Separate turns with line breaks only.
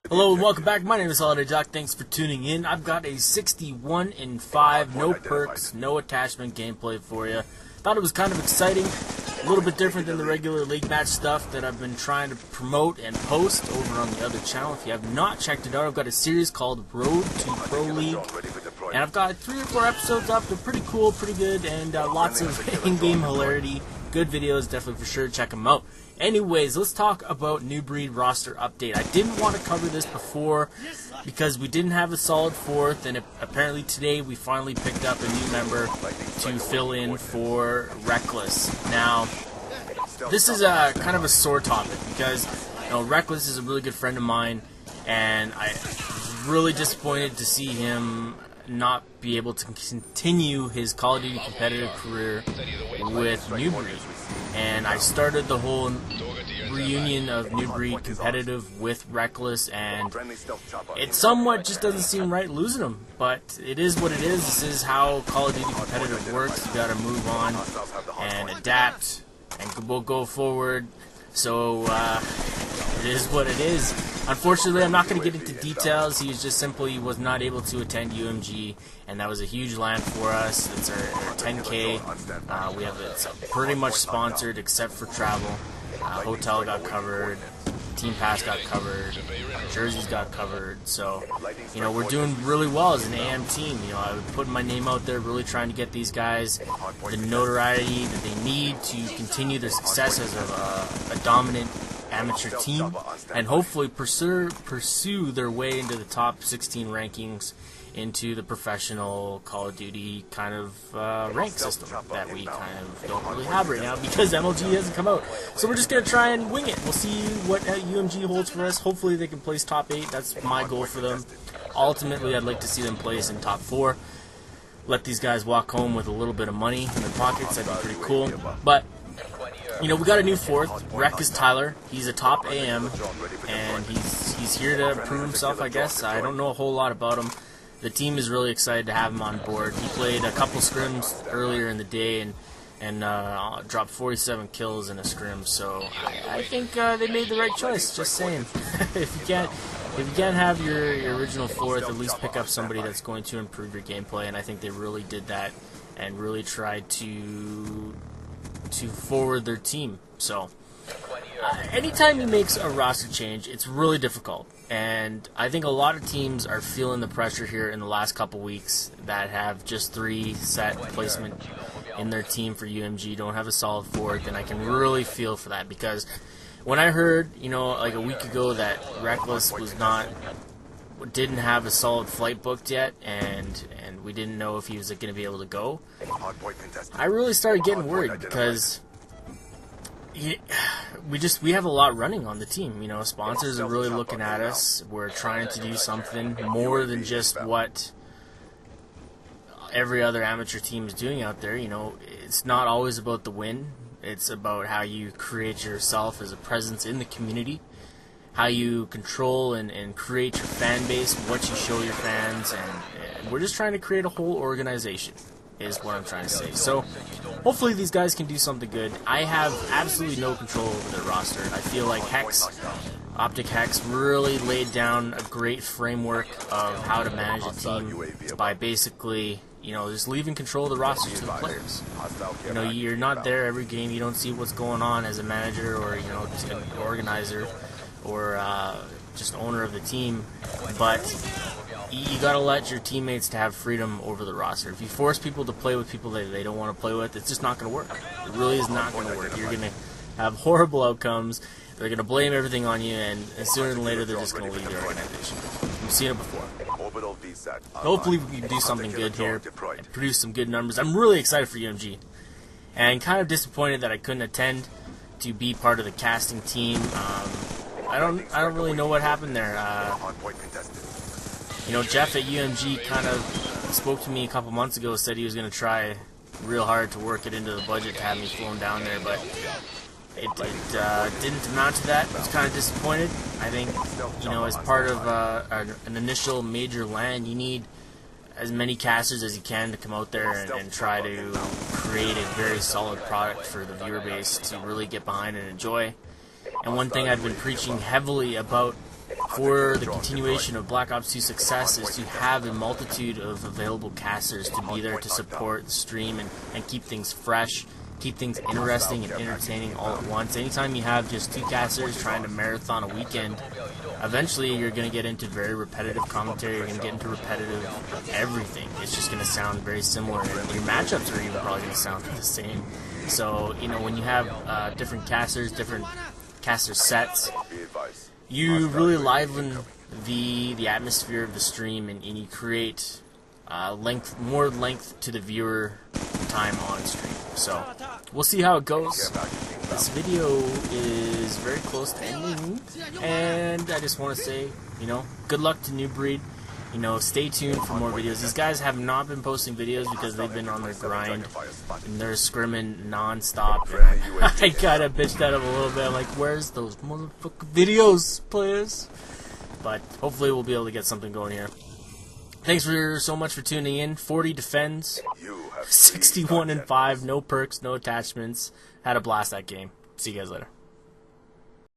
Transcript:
Hello and welcome back. My name is Holiday Jock. Thanks for tuning in. I've got a 61-5, no perks, no attachment gameplay for you. Thought it was kind of exciting, a little bit different than the regular league match stuff that I've been trying to promote and post over on the other channel. If you have not checked it out, I've got a series called Road to Pro League, and I've got 3 or 4 episodes up. They're pretty cool, pretty good, and lots of in-game hilarity. Good videos, definitely for sure. Check them out. Anyways, let's talk about New Breed roster update. I didn't want to cover this before because we didn't have a solid 4th, and apparently today we finally picked up a new member to fill in for Reckless. Now, this is a kind of a sore topic because Reckless is a really good friend of mine, and I was really disappointed to see him not be able to continue his Call of Duty competitive career with New Breed. And I started the whole reunion of New Breed competitive with Reckless, and it somewhat just doesn't seem right losing him. But it is what it is. This is how Call of Duty competitive works. You gotta move on and adapt, and we'll go forward. So it is what it is. Unfortunately, I'm not going to get into details. He just simply was not able to attend UMG, and that was a huge land for us. It's our 10K. We have it's pretty much sponsored except for travel. Hotel got covered, Team Pass got covered, jerseys got covered. So, we're doing really well as an AM team. I was putting my name out there, really trying to get these guys the notoriety that they need to continue their success as a dominant amateur team, and hopefully pursue their way into the top 16 rankings into the professional Call of Duty kind of rank system that we kind of don't really have right now because MLG hasn't come out. So we're just going to try and wing it. We'll see what UMG holds for us. Hopefully they can place top 8. That's my goal for them. Ultimately, I'd like to see them place in top 4. Let these guys walk home with a little bit of money in their pockets. That'd be pretty cool. But we got a new 4th. Rec is Tyler. He's a top AM, and he's here to prove himself, I guess. I don't know a whole lot about him. The team is really excited to have him on board. He played a couple scrims earlier in the day and dropped 47 kills in a scrim. So I think they made the right choice. Just saying. If you can't have your original 4th, at least pick up somebody that's going to improve your gameplay. And I think they really did that and really tried to forward their team. So anytime he makes a roster change, it's really difficult, and I think a lot of teams are feeling the pressure here in the last couple weeks that have just 3 set placement in their team for UMG, don't have a solid 4th, and I can really feel for that because when I heard like a week ago that Reckless didn't have a solid flight booked yet, and we didn't know if he was going to be able to go, I really started getting worried because we have a lot running on the team. Sponsors are really looking at us. We're trying to do something more than just what every other amateur team is doing out there. It's not always about the win. It's about how you create yourself as a presence in the community, how you control and create your fan base, what you show your fans, and we're just trying to create a whole organization, is what I'm trying to say. So hopefully these guys can do something good. I have absolutely no control over their roster. I feel like Optic Hex really laid down a great framework of how to manage a team by basically just leaving control of the roster to the players. You're not there every game. You don't see what's going on as a manager or an organizer or just owner of the team, but you gotta let your teammates to have freedom over the roster. If you force people to play with people that they don't want to play with, it's just not going to work. It really is not going to work. You're going to have horrible outcomes. They're going to blame everything on you, and sooner than later, they're just going to leave the organization. We've seen it before. Hopefully, we can do something good here and produce some good numbers. I'm really excited for UMG, and kind of disappointed that I couldn't attend to be part of the casting team. I don't really know what happened there. Jeff at UMG kind of spoke to me a couple months ago, said he was going to try real hard to work it into the budget to have me flown down there, but it didn't amount to that. I was kind of disappointed. I think, as part of an initial major LAN, you need as many casters as you can to come out there and try to create a very solid product for the viewer base to really get behind and enjoy. And one thing I've been preaching heavily about for the continuation of Black Ops 2 success is to have a multitude of available casters to be there to support the stream and keep things fresh, keep things interesting and entertaining all at once. Anytime you have just 2 casters trying to marathon a weekend, eventually you're going to get into very repetitive commentary, you're going to get into repetitive everything. It's just going to sound very similar, and your matchups are even probably going to sound the same. So, you know, when you have different casters, different caster sets, you really liven the atmosphere of the stream, and you create more length to the viewer time on stream. So we'll see how it goes. This video is very close to ending, and I just want to say, you know, good luck to New Breed. You know, stay tuned for more videos. These guys have not been posting videos because they've been on their grind, and they're scrimming non-stop. And I kind of bitched at them a little bit. I'm like, where's those motherfucking videos, players? But hopefully we'll be able to get something going here. Thanks so much for tuning in. 40 defends, 61 and 5, no perks, no attachments. Had a blast that game. See you guys later.